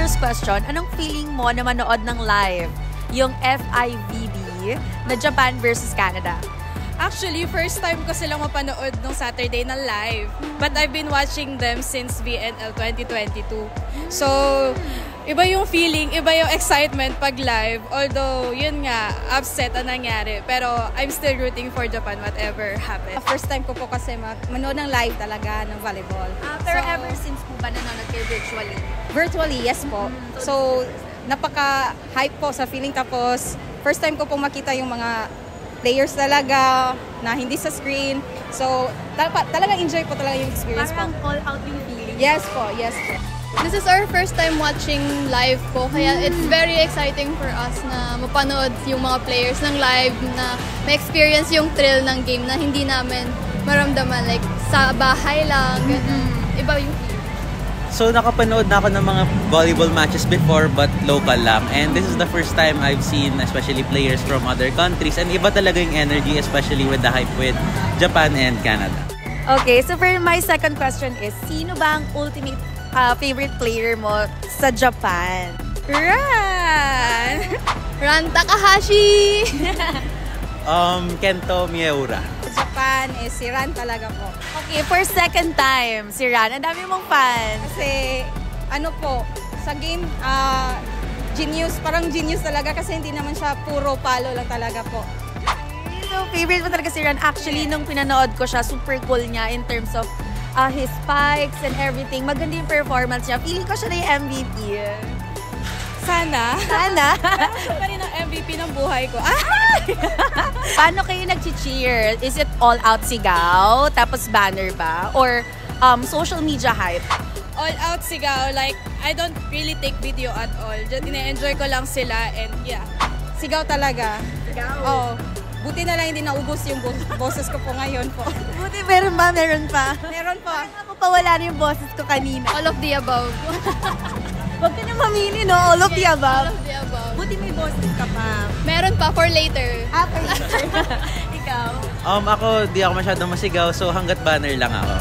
first question, anong feeling mo na manood ng live yung FIVB na Japan versus Canada? Actually, first time ko silang mapanood nung Saturday na live. But I've been watching them since VNL 2022. So, iba yung feeling, iba yung excitement pag live. Although, yun nga, upset ang nangyari. Pero I'm still rooting for Japan whatever happens. First time ko po kasi manood ng live talaga ng volleyball. Pero ever since po ba nanonood kayo virtually? Virtually, yes po. So, napaka-hype po sa feeling. Tapos, first time ko pong makita yung mga players talaga na hindi sa screen. So, talagang enjoy po talaga yung experience po. Parang all out yung feeling. Yes po, yes po. This is our first time watching live po, kaya it's very exciting for us na mapanood yung mga players ng live, na ma-experience yung thrill ng game na hindi namin maramdaman like sa bahay lang, ganun. Iba yung feeling. So nakapanood na ako ng mga volleyball matches before but local lang, and this is the first time I've seen especially players from other countries, and iba talaga yung energy especially with the hype with Japan and Canada. Okay, so for my second question is, sino ba ang ultimate favorite player mo sa Japan? Ran Takahashi! Kento Miura. Japan, si Ran talaga po. Okay, for second time, si Ran. Ang dami mong fans. Kasi, ano po, sa game, genius, parang genius talaga kasi hindi naman siya puro palo lang talaga po. So, favorite mo talaga si Ran. Actually, nung pinanood ko siya, super cool niya in terms of his spikes and everything. Maganda yung performance niya. Feeling ko siya na yung MVP. Sana. Sana. Siya pa rin ang MVP ng buhay ko. Paano kayo nag-cheer? Is it all out sigaw? Tapos banner ba? Or social media hype? All out sigaw. Like, I don't really take video at all. Just ina-enjoy ko lang sila and yeah. Sigaw talaga. Sigaw? Oo. Buti na lang hindi naubos yung boses ko po ngayon po. Buti meron ba? Meron pa? Meron po. Parang mapawala na yung boses ko kanina. All of the above. Huwag ka na mamili, no? All of the above. All of the above. Buti may boses ka pa. Meron pa for later. After. Ikaw? Ako, di ako masyadong masigaw, so hanggat banner lang ako.